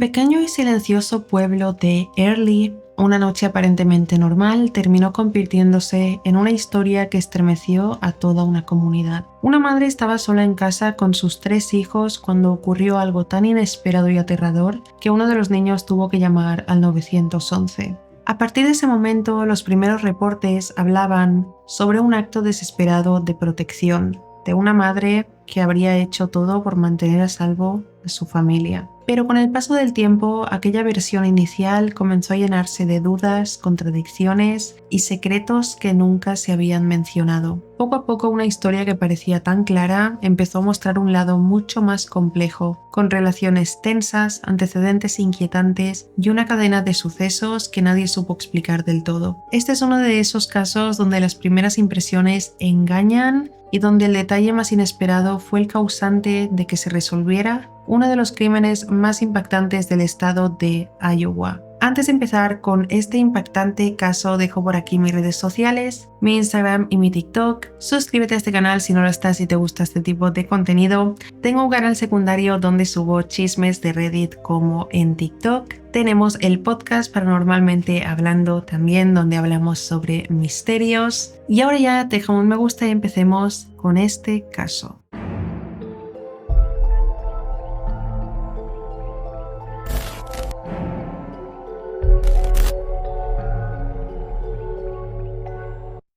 pequeño y silencioso pueblo de Early, una noche aparentemente normal terminó convirtiéndose en una historia que estremeció a toda una comunidad. Una madre estaba sola en casa con sus 3 hijos cuando ocurrió algo tan inesperado y aterrador que uno de los niños tuvo que llamar al 911. A partir de ese momento, los primeros reportes hablaban sobre un acto desesperado de protección de una madre que habría hecho todo por mantener a salvo a su familia. Pero con el paso del tiempo, aquella versión inicial comenzó a llenarse de dudas, contradicciones y secretos que nunca se habían mencionado. Poco a poco, una historia que parecía tan clara empezó a mostrar un lado mucho más complejo, con relaciones tensas, antecedentes inquietantes y una cadena de sucesos que nadie supo explicar del todo. Este es uno de esos casos donde las primeras impresiones engañan y donde el detalle más inesperado fue el causante de que se resolviera uno de los crímenes más impactantes del estado de Iowa. Antes de empezar con este impactante caso, dejo por aquí mis redes sociales, mi Instagram y mi TikTok. Suscríbete a este canal si no lo estás y te gusta este tipo de contenido. Tengo un canal secundario donde subo chismes de Reddit como en TikTok. Tenemos el podcast Paranormalmente Hablando también, donde hablamos sobre misterios. Y ahora ya deja un me gusta y empecemos con este caso.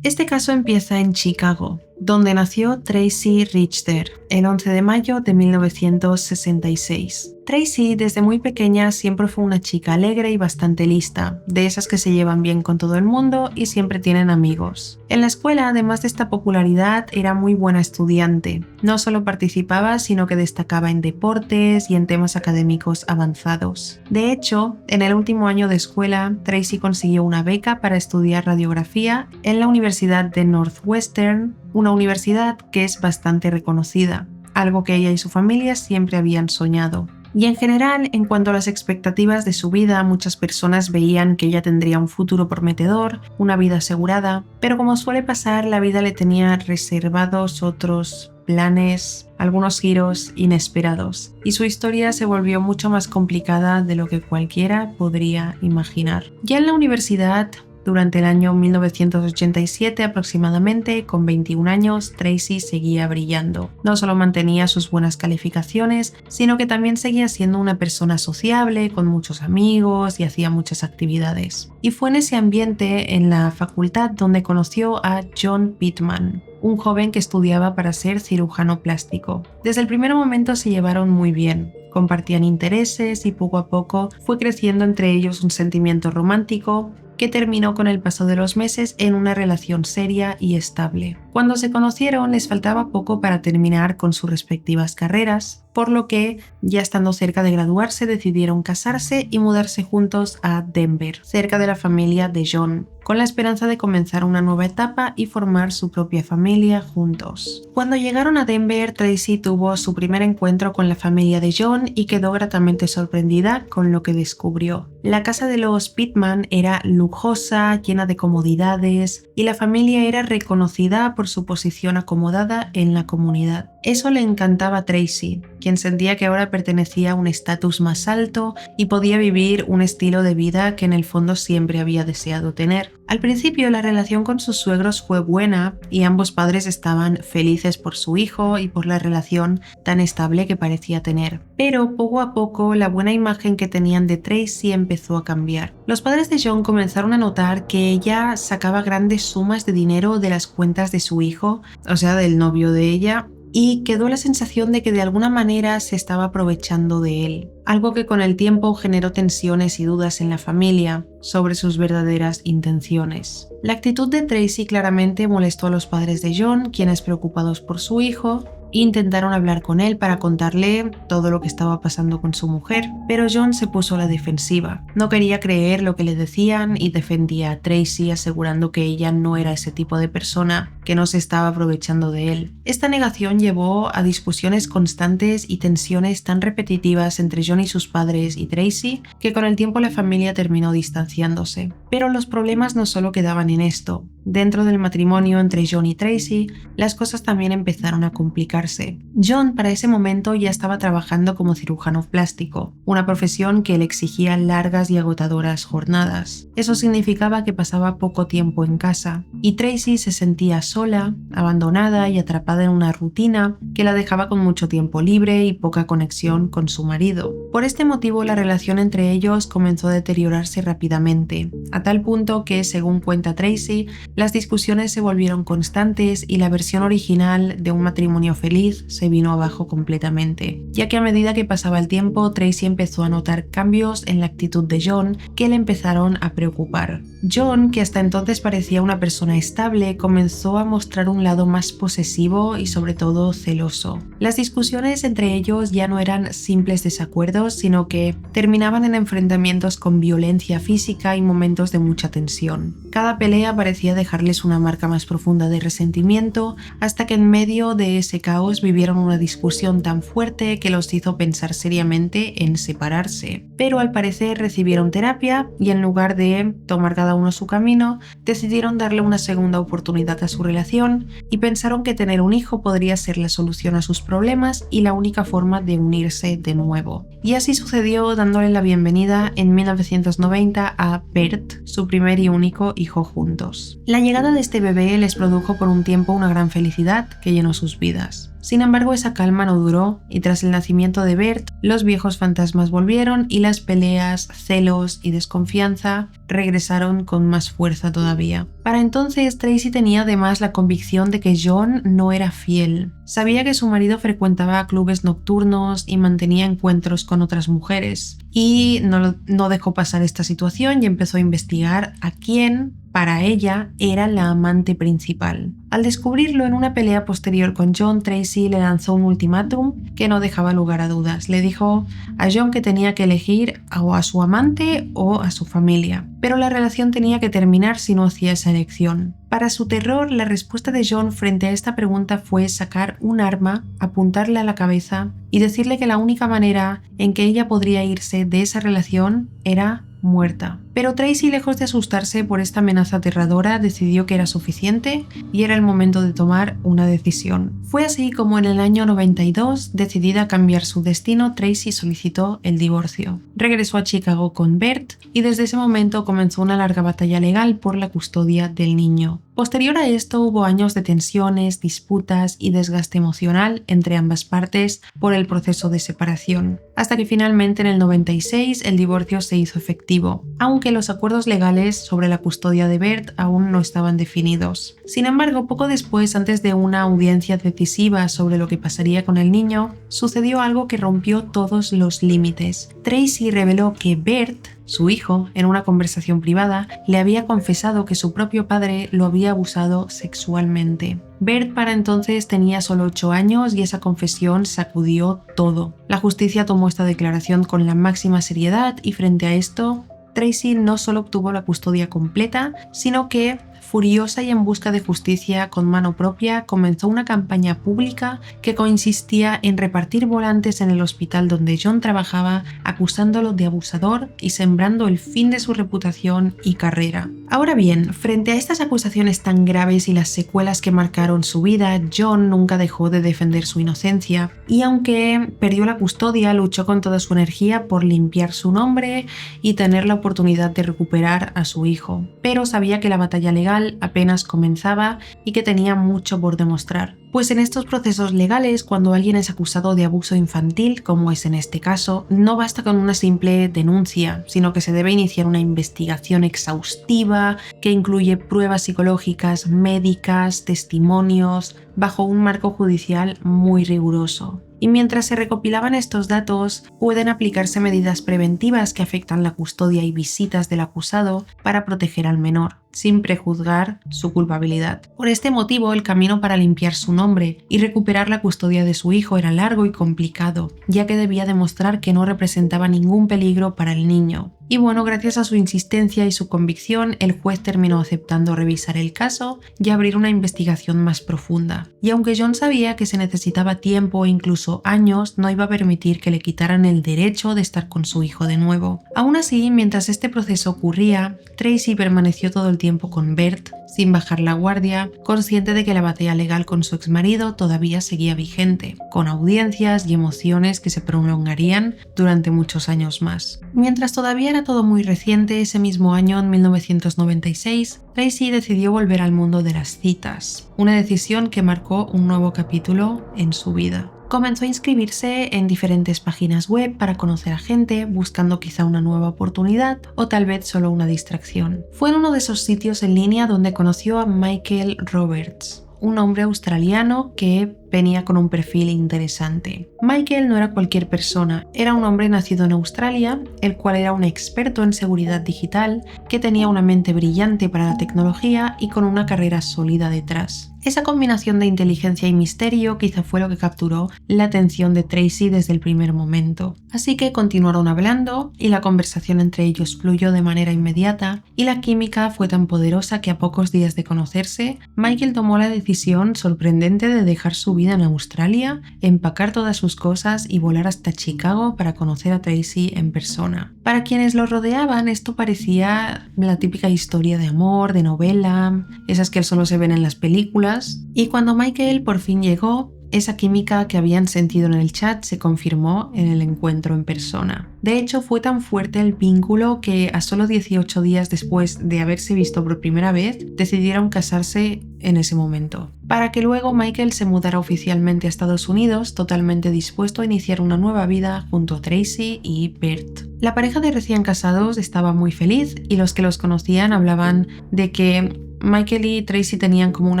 Este caso empieza en Chicago, donde nació Tracy Richter el 11 de mayo de 1966. Tracy desde muy pequeña siempre fue una chica alegre y bastante lista, de esas que se llevan bien con todo el mundo y siempre tienen amigos. En la escuela, además de esta popularidad, era muy buena estudiante. No solo participaba, sino que destacaba en deportes y en temas académicos avanzados. De hecho, en el último año de escuela, Tracy consiguió una beca para estudiar radiografía en la Universidad de Northwestern, una universidad que es bastante reconocida, algo que ella y su familia siempre habían soñado. Y en general, en cuanto a las expectativas de su vida, muchas personas veían que ella tendría un futuro prometedor, una vida asegurada, pero como suele pasar, la vida le tenía reservados otros planes, algunos giros inesperados, y su historia se volvió mucho más complicada de lo que cualquiera podría imaginar. Ya en la universidad, durante el año 1987 aproximadamente, con 21 años, Tracy seguía brillando. No solo mantenía sus buenas calificaciones, sino que también seguía siendo una persona sociable, con muchos amigos y hacía muchas actividades. Y fue en ese ambiente, en la facultad, donde conoció a John Pittman, un joven que estudiaba para ser cirujano plástico. Desde el primer momento se llevaron muy bien. Compartían intereses y poco a poco fue creciendo entre ellos un sentimiento romántico que terminó con el paso de los meses en una relación seria y estable. Cuando se conocieron les faltaba poco para terminar con sus respectivas carreras, por lo que, ya estando cerca de graduarse, decidieron casarse y mudarse juntos a Denver, cerca de la familia de John, con la esperanza de comenzar una nueva etapa y formar su propia familia juntos. Cuando llegaron a Denver, Tracy tuvo su primer encuentro con la familia de John y quedó gratamente sorprendida con lo que descubrió. La casa de los Pittman era lujosa, llena de comodidades, y la familia era reconocida por su posición acomodada en la comunidad. Eso le encantaba a Tracy, quien sentía que ahora pertenecía a un estatus más alto y podía vivir un estilo de vida que en el fondo siempre había deseado tener. Al principio la relación con sus suegros fue buena y ambos padres estaban felices por su hijo y por la relación tan estable que parecía tener. Pero poco a poco la buena imagen que tenían de Tracy empezó a cambiar. Los padres de John comenzaron a notar que ella sacaba grandes sumas de dinero de las cuentas de su hijo, o sea, del novio de ella, y quedó la sensación de que de alguna manera se estaba aprovechando de él, algo que con el tiempo generó tensiones y dudas en la familia sobre sus verdaderas intenciones. La actitud de Tracy claramente molestó a los padres de John, quienes, preocupados por su hijo, intentaron hablar con él para contarle todo lo que estaba pasando con su mujer, pero John se puso a la defensiva. No quería creer lo que le decían y defendía a Tracy, asegurando que ella no era ese tipo de persona, que no se estaba aprovechando de él. Esta negación llevó a discusiones constantes y tensiones tan repetitivas entre John y sus padres y Tracy, que con el tiempo la familia terminó distanciándose. Pero los problemas no solo quedaban en esto. dentro del matrimonio entre John y Tracy, las cosas también empezaron a complicarse. John para ese momento ya estaba trabajando como cirujano plástico, una profesión que le exigía largas y agotadoras jornadas. Eso significaba que pasaba poco tiempo en casa, y Tracy se sentía sola, abandonada y atrapada en una rutina que la dejaba con mucho tiempo libre y poca conexión con su marido. Por este motivo, la relación entre ellos comenzó a deteriorarse rápidamente, a tal punto que, según cuenta Tracy, las discusiones se volvieron constantes y la versión original de un matrimonio feliz se vino abajo completamente, ya que a medida que pasaba el tiempo, Tracy empezó a notar cambios en la actitud de John que le empezaron a preocupar. John, que hasta entonces parecía una persona estable, comenzó a mostrar un lado más posesivo y sobre todo celoso. Las discusiones entre ellos ya no eran simples desacuerdos, sino que terminaban en enfrentamientos con violencia física y momentos de mucha tensión. Cada pelea parecía dejarles una marca más profunda de resentimiento, hasta que en medio de ese caos vivieron una discusión tan fuerte que los hizo pensar seriamente en separarse. Pero al parecer recibieron terapia y en lugar de tomar cada uno su camino, decidieron darle una segunda oportunidad a su relación y pensaron que tener un hijo podría ser la solución a sus problemas y la única forma de unirse de nuevo. Y así sucedió, dándole la bienvenida en 1990 a Bert, su primer y único hijo juntos. La llegada de este bebé les produjo por un tiempo una gran felicidad que llenó sus vidas. Sin embargo, esa calma no duró y tras el nacimiento de Bert, los viejos fantasmas volvieron y las peleas, celos y desconfianza regresaron con más fuerza todavía. Para entonces, Tracy tenía además la convicción de que John no era fiel. Sabía que su marido frecuentaba clubes nocturnos y mantenía encuentros con otras mujeres y no dejó pasar esta situación y empezó a investigar a quién para ella era la amante principal. Al descubrirlo en una pelea posterior con John, Tracy le lanzó un ultimátum que no dejaba lugar a dudas. Le dijo a John que tenía que elegir o a su amante o a su familia, pero la relación tenía que terminar si no hacía esa elección. Para su terror, la respuesta de John frente a esta pregunta fue sacar un arma, apuntarle a la cabeza y decirle que la única manera en que ella podría irse de esa relación era muerta. Pero Tracy, lejos de asustarse por esta amenaza aterradora, decidió que era suficiente y era el momento de tomar una decisión. Fue así como en el año 92, decidida a cambiar su destino, Tracy solicitó el divorcio. Regresó a Chicago con Bert y desde ese momento comenzó una larga batalla legal por la custodia del niño. Posterior a esto hubo años de tensiones, disputas y desgaste emocional entre ambas partes por el proceso de separación, hasta que finalmente en el 96 el divorcio se hizo efectivo, aunque los acuerdos legales sobre la custodia de Bert aún no estaban definidos. Sin embargo, poco después, antes de una audiencia decisiva sobre lo que pasaría con el niño, sucedió algo que rompió todos los límites. Tracy reveló que Bert, su hijo, en una conversación privada, le había confesado que su propio padre lo había abusado sexualmente. Bert para entonces tenía solo 8 años y esa confesión sacudió todo. La justicia tomó esta declaración con la máxima seriedad y frente a esto, Tracy no solo obtuvo la custodia completa, sino que, furiosa y en busca de justicia con mano propia, comenzó una campaña pública que consistía en repartir volantes en el hospital donde John trabajaba, acusándolo de abusador y sembrando el fin de su reputación y carrera. Ahora bien, frente a estas acusaciones tan graves y las secuelas que marcaron su vida, John nunca dejó de defender su inocencia y aunque perdió la custodia, luchó con toda su energía por limpiar su nombre y tener la oportunidad de recuperar a su hijo. Pero sabía que la batalla legal apenas comenzaba y que tenía mucho por demostrar. Pues en estos procesos legales, cuando alguien es acusado de abuso infantil, como es en este caso, no basta con una simple denuncia, sino que se debe iniciar una investigación exhaustiva que incluye pruebas psicológicas, médicas, testimonios, bajo un marco judicial muy riguroso. Y mientras se recopilaban estos datos, pueden aplicarse medidas preventivas que afectan la custodia y visitas del acusado para proteger al menor, sin prejuzgar su culpabilidad. Por este motivo, el camino para limpiar su nombre y recuperar la custodia de su hijo era largo y complicado, ya que debía demostrar que no representaba ningún peligro para el niño. Y bueno, gracias a su insistencia y su convicción, el juez terminó aceptando revisar el caso y abrir una investigación más profunda. Y aunque John sabía que se necesitaba tiempo e incluso años, no iba a permitir que le quitaran el derecho de estar con su hijo de nuevo. Aún así, mientras este proceso ocurría, Tracy permaneció todo el tiempo con Bert, sin bajar la guardia, consciente de que la batalla legal con su exmarido todavía seguía vigente, con audiencias y emociones que se prolongarían durante muchos años más. Mientras todavía era todo muy reciente, ese mismo año, en 1996, Tracy decidió volver al mundo de las citas, una decisión que marcó un nuevo capítulo en su vida. Comenzó a inscribirse en diferentes páginas web para conocer a gente, buscando quizá una nueva oportunidad o tal vez solo una distracción. Fue en uno de esos sitios en línea donde conoció a Michael Roberts, un hombre australiano que venía con un perfil interesante. Michael no era cualquier persona, era un hombre nacido en Australia, el cual era un experto en seguridad digital, que tenía una mente brillante para la tecnología y con una carrera sólida detrás. Esa combinación de inteligencia y misterio quizá fue lo que capturó la atención de Tracy desde el primer momento. Así que continuaron hablando y la conversación entre ellos fluyó de manera inmediata y la química fue tan poderosa que a pocos días de conocerse, Michael tomó la decisión sorprendente de dejar su vida en Australia, empacar todas sus cosas y volar hasta Chicago para conocer a Tracy en persona. Para quienes lo rodeaban, esto parecía la típica historia de amor, de novela, esas que solo se ven en las películas. Y cuando Michael por fin llegó, esa química que habían sentido en el chat se confirmó en el encuentro en persona. De hecho, fue tan fuerte el vínculo que a solo 18 días después de haberse visto por primera vez, decidieron casarse en ese momento, para que luego Michael se mudara oficialmente a Estados Unidos, totalmente dispuesto a iniciar una nueva vida junto a Tracy y Bert. La pareja de recién casados estaba muy feliz y los que los conocían hablaban de que Michael y Tracy tenían como un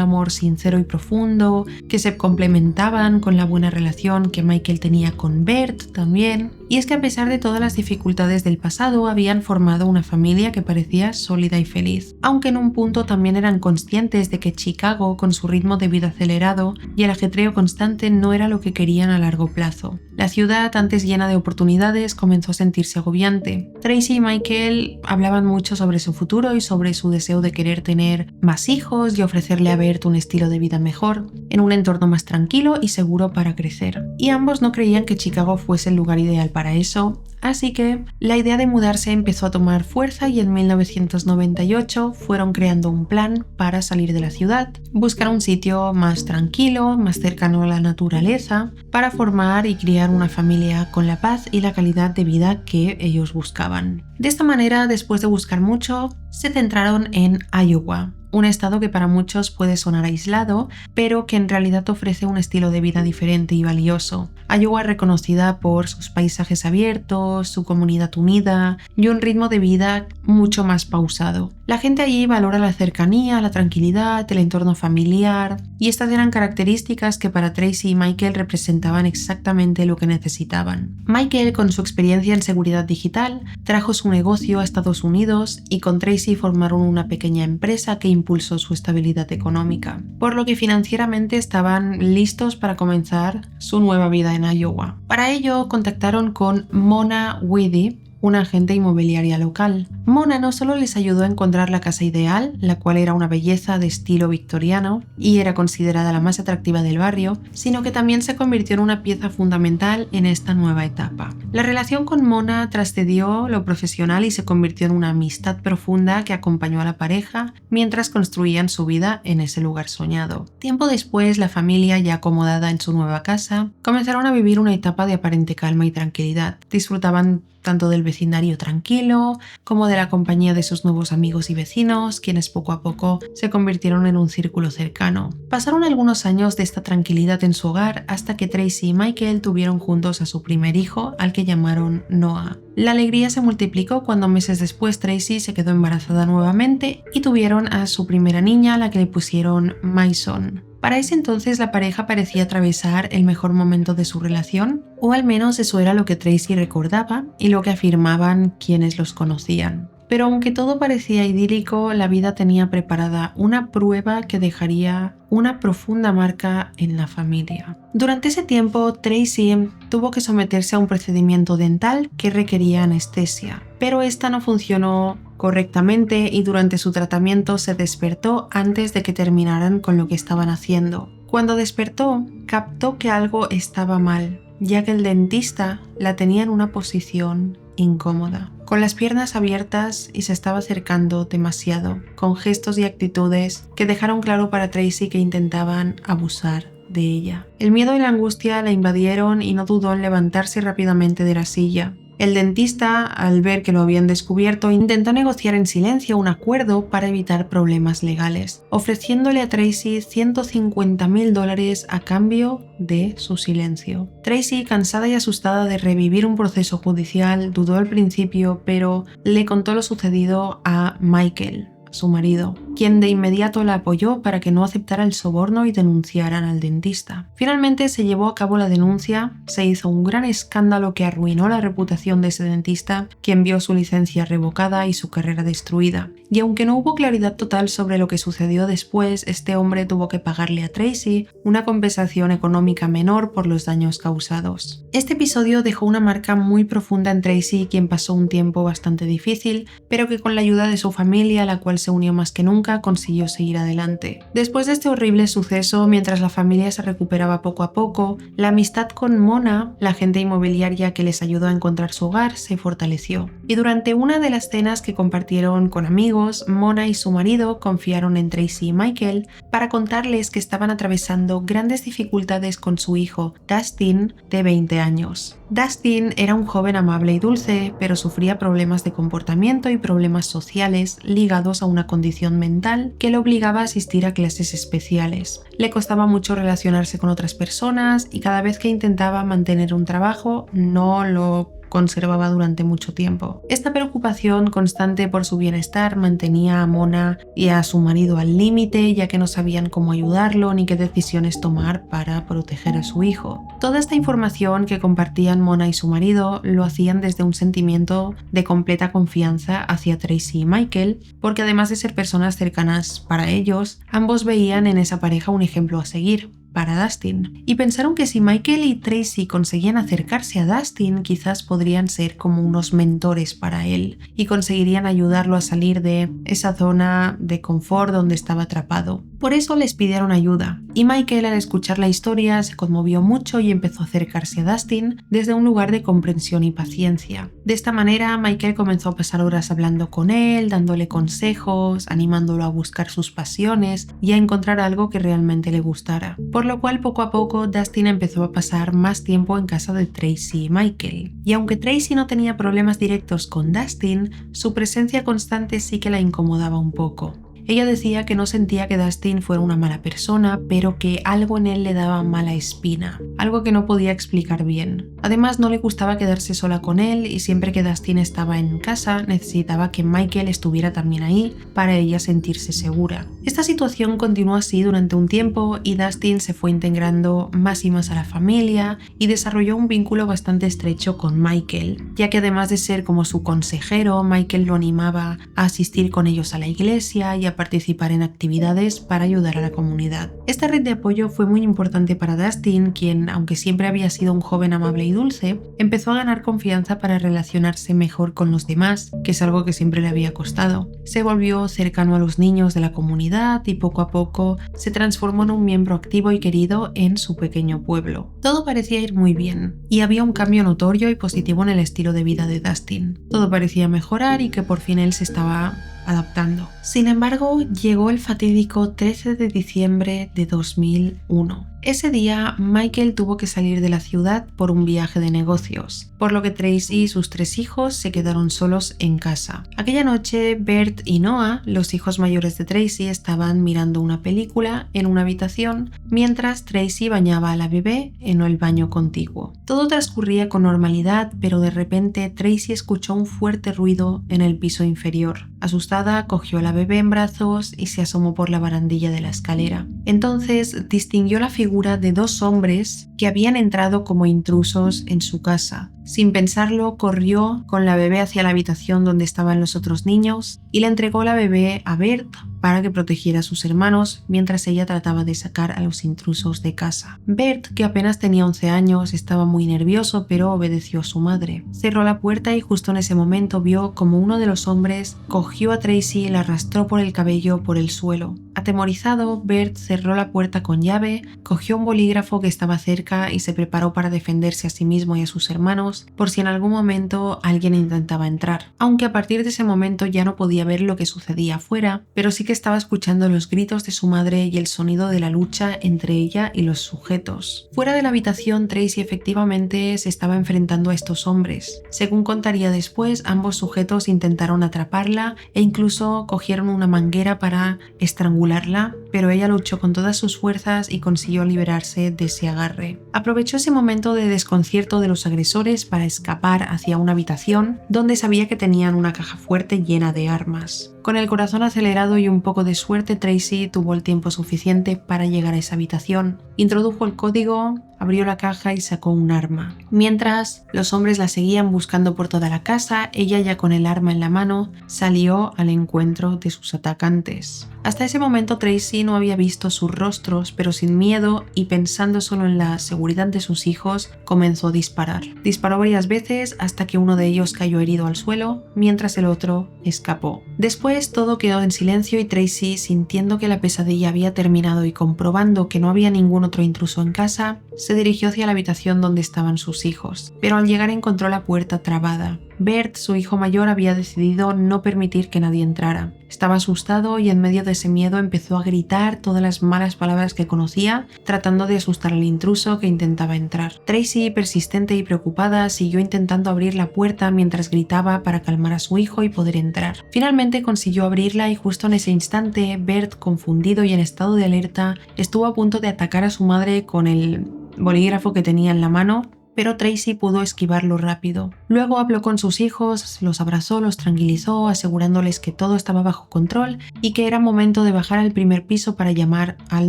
amor sincero y profundo, que se complementaban con la buena relación que Michael tenía con Bert también. Y es que a pesar de todas las dificultades del pasado, habían formado una familia que parecía sólida y feliz. Aunque en un punto también eran conscientes de que Chicago, con su ritmo de vida acelerado y el ajetreo constante, no era lo que querían a largo plazo. La ciudad, antes llena de oportunidades, comenzó a sentirse agobiante. Tracy y Michael hablaban mucho sobre su futuro y sobre su deseo de querer tener más hijos y ofrecerle a Bert un estilo de vida mejor, en un entorno más tranquilo y seguro para crecer. Y ambos no creían que Chicago fuese el lugar ideal para eso, así que la idea de mudarse empezó a tomar fuerza y en 1998 fueron creando un plan para salir de la ciudad, buscar un sitio más tranquilo, más cercano a la naturaleza, para formar y criar una familia con la paz y la calidad de vida que ellos buscaban. De esta manera, después de buscar mucho, se centraron en Iowa, un estado que para muchos puede sonar aislado, pero que en realidad ofrece un estilo de vida diferente y valioso. Iowa es reconocida por sus paisajes abiertos, su comunidad unida y un ritmo de vida mucho más pausado. La gente allí valora la cercanía, la tranquilidad, el entorno familiar, y estas eran características que para Tracy y Michael representaban exactamente lo que necesitaban. Michael, con su experiencia en seguridad digital, trajo su negocio a Estados Unidos y con Tracy formaron una pequeña empresa que impulsó su estabilidad económica, por lo que financieramente estaban listos para comenzar su nueva vida en Iowa. Para ello contactaron con Mona Wiede, una agente inmobiliaria local. Mona no solo les ayudó a encontrar la casa ideal, la cual era una belleza de estilo victoriano y era considerada la más atractiva del barrio, sino que también se convirtió en una pieza fundamental en esta nueva etapa. La relación con Mona trascendió lo profesional y se convirtió en una amistad profunda que acompañó a la pareja mientras construían su vida en ese lugar soñado. Tiempo después, la familia, ya acomodada en su nueva casa, comenzaron a vivir una etapa de aparente calma y tranquilidad. Disfrutaban tanto del vecindario tranquilo como de la compañía de sus nuevos amigos y vecinos, quienes poco a poco se convirtieron en un círculo cercano. Pasaron algunos años de esta tranquilidad en su hogar hasta que Tracy y Michael tuvieron juntos a su primer hijo, al que llamaron Noah. La alegría se multiplicó cuando meses después Tracy se quedó embarazada nuevamente y tuvieron a su primera niña, a la que le pusieron Mason. Para ese entonces la pareja parecía atravesar el mejor momento de su relación, o al menos eso era lo que Tracy recordaba y lo que afirmaban quienes los conocían. Pero aunque todo parecía idílico, la vida tenía preparada una prueba que dejaría una profunda marca en la familia. Durante ese tiempo, Tracy tuvo que someterse a un procedimiento dental que requería anestesia, pero esta no funcionó correctamente y durante su tratamiento se despertó antes de que terminaran con lo que estaban haciendo. Cuando despertó, captó que algo estaba mal, ya que el dentista la tenía en una posición incómoda, con las piernas abiertas y se estaba acercando demasiado, con gestos y actitudes que dejaron claro para Tracy que intentaban abusar de ella. El miedo y la angustia la invadieron y no dudó en levantarse rápidamente de la silla. El dentista, al ver que lo habían descubierto, intentó negociar en silencio un acuerdo para evitar problemas legales, ofreciéndole a Tracy $150,000 a cambio de su silencio. Tracy, cansada y asustada de revivir un proceso judicial, dudó al principio, pero le contó lo sucedido a Michael, su marido, quien de inmediato la apoyó para que no aceptara el soborno y denunciaran al dentista. Finalmente se llevó a cabo la denuncia, se hizo un gran escándalo que arruinó la reputación de ese dentista, quien vio su licencia revocada y su carrera destruida. Y aunque no hubo claridad total sobre lo que sucedió después, este hombre tuvo que pagarle a Tracy una compensación económica menor por los daños causados. Este episodio dejó una marca muy profunda en Tracy, quien pasó un tiempo bastante difícil, pero que con la ayuda de su familia, la cual se unió más que nunca, consiguió seguir adelante. Después de este horrible suceso, mientras la familia se recuperaba poco a poco, la amistad con Mona, la agente inmobiliaria que les ayudó a encontrar su hogar, se fortaleció. Y durante una de las cenas que compartieron con amigos, Mona y su marido confiaron en Tracy y Michael para contarles que estaban atravesando grandes dificultades con su hijo, Dustin, de 20 años. Dustin era un joven amable y dulce, pero sufría problemas de comportamiento y problemas sociales ligados a una condición mental que le obligaba a asistir a clases especiales. Le costaba mucho relacionarse con otras personas y cada vez que intentaba mantener un trabajo no lo conservaba durante mucho tiempo. Esta preocupación constante por su bienestar mantenía a Mona y a su marido al límite, ya que no sabían cómo ayudarlo ni qué decisiones tomar para proteger a su hijo. Toda esta información que compartían Mona y su marido lo hacían desde un sentimiento de completa confianza hacia Tracy y Michael, porque además de ser personas cercanas para ellos, ambos veían en esa pareja un ejemplo a seguir para Dustin, y pensaron que si Michael y Tracy conseguían acercarse a Dustin, quizás podrían ser como unos mentores para él y conseguirían ayudarlo a salir de esa zona de confort donde estaba atrapado. Por eso les pidieron ayuda, y Michael, al escuchar la historia, se conmovió mucho y empezó a acercarse a Dustin desde un lugar de comprensión y paciencia. De esta manera, Michael comenzó a pasar horas hablando con él, dándole consejos, animándolo a buscar sus pasiones y a encontrar algo que realmente le gustara. Por lo cual, poco a poco, Dustin empezó a pasar más tiempo en casa de Tracy y Michael. Y aunque Tracy no tenía problemas directos con Dustin, su presencia constante sí que la incomodaba un poco. Ella decía que no sentía que Dustin fuera una mala persona, pero que algo en él le daba mala espina, algo que no podía explicar bien. Además, no le gustaba quedarse sola con él y siempre que Dustin estaba en casa necesitaba que Michael estuviera también ahí para ella sentirse segura. Esta situación continuó así durante un tiempo y Dustin se fue integrando más y más a la familia y desarrolló un vínculo bastante estrecho con Michael, ya que además de ser como su consejero, Michael lo animaba a asistir con ellos a la iglesia y a participar en actividades para ayudar a la comunidad. Esta red de apoyo fue muy importante para Dustin, quien, aunque siempre había sido un joven amable y dulce, empezó a ganar confianza para relacionarse mejor con los demás, que es algo que siempre le había costado. Se volvió cercano a los niños de la comunidad y poco a poco se transformó en un miembro activo y querido en su pequeño pueblo. Todo parecía ir muy bien, y había un cambio notorio y positivo en el estilo de vida de Dustin. Todo parecía mejorar y que por fin él se estaba adaptando. Sin embargo, llegó el fatídico 13 de diciembre de 2001. Ese día, Michael tuvo que salir de la ciudad por un viaje de negocios, por lo que Tracy y sus 3 hijos se quedaron solos en casa. Aquella noche, Bert y Noah, los hijos mayores de Tracy, estaban mirando una película en una habitación, mientras Tracy bañaba a la bebé en el baño contiguo. Todo transcurría con normalidad, pero de repente Tracy escuchó un fuerte ruido en el piso inferior. Asustada, cogió a la bebé en brazos y se asomó por la barandilla de la escalera. Entonces distinguió la figura de 2 hombres que habían entrado como intrusos en su casa. Sin pensarlo, corrió con la bebé hacia la habitación donde estaban los otros niños y le entregó la bebé a Bert para que protegiera a sus hermanos mientras ella trataba de sacar a los intrusos de casa. Bert, que apenas tenía 11 años, estaba muy nervioso, pero obedeció a su madre. Cerró la puerta y justo en ese momento vio como uno de los hombres cogió a Tracy y la arrastró por el cabello por el suelo. Atemorizado, Bert cerró la puerta con llave, cogió un bolígrafo que estaba cerca y se preparó para defenderse a sí mismo y a sus hermanos por si en algún momento alguien intentaba entrar. Aunque a partir de ese momento ya no podía ver lo que sucedía afuera, pero sí que estaba escuchando los gritos de su madre y el sonido de la lucha entre ella y los sujetos. Fuera de la habitación, Tracy efectivamente se estaba enfrentando a estos hombres. Según contaría después, ambos sujetos intentaron atraparla e incluso cogieron una manguera para estrangularla, pero ella luchó con todas sus fuerzas y consiguió liberarse de ese agarre. Aprovechó ese momento de desconcierto de los agresores para escapar hacia una habitación donde sabía que tenían una caja fuerte llena de armas. Con el corazón acelerado y un poco de suerte, Tracy tuvo el tiempo suficiente para llegar a esa habitación. Introdujo el código, abrió la caja y sacó un arma. Mientras los hombres la seguían buscando por toda la casa, ella ya con el arma en la mano salió al encuentro de sus atacantes. Hasta ese momento Tracy no había visto sus rostros, pero sin miedo y pensando solo en la seguridad de sus hijos, comenzó a disparar. Disparó varias veces hasta que uno de ellos cayó herido al suelo, mientras el otro escapó. Después todo quedó en silencio y Tracy, sintiendo que la pesadilla había terminado y comprobando que no había ningún otro intruso en casa, se dirigió hacia la habitación donde estaban sus hijos, pero al llegar encontró la puerta trabada. Bert, su hijo mayor, había decidido no permitir que nadie entrara. Estaba asustado y en medio de ese miedo empezó a gritar todas las malas palabras que conocía, tratando de asustar al intruso que intentaba entrar. Tracy, persistente y preocupada, siguió intentando abrir la puerta mientras gritaba para calmar a su hijo y poder entrar. Finalmente consiguió abrirla y justo en ese instante, Bert, confundido y en estado de alerta, estuvo a punto de atacar a su madre con el bolígrafo que tenía en la mano, pero Tracy pudo esquivarlo rápido. Luego habló con sus hijos, los abrazó, los tranquilizó, asegurándoles que todo estaba bajo control y que era momento de bajar al primer piso para llamar al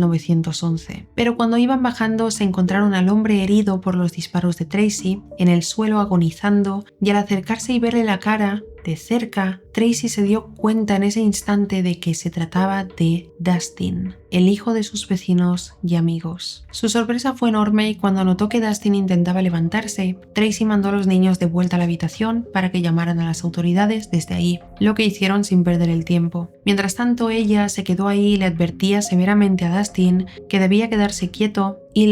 911. Pero cuando iban bajando se encontraron al hombre herido por los disparos de Tracy, en el suelo agonizando, y al acercarse y verle la cara de cerca, Tracy se dio cuenta en ese instante de que se trataba de Dustin, el hijo de sus vecinos y amigos. Su sorpresa fue enorme y cuando notó que Dustin intentaba levantarse, Tracy mandó a los niños de vuelta a la habitación para que llamaran a las autoridades desde ahí, lo que hicieron sin perder el tiempo. Mientras tanto, ella se quedó ahí y le advertía severamente a Dustin que debía quedarse quieto y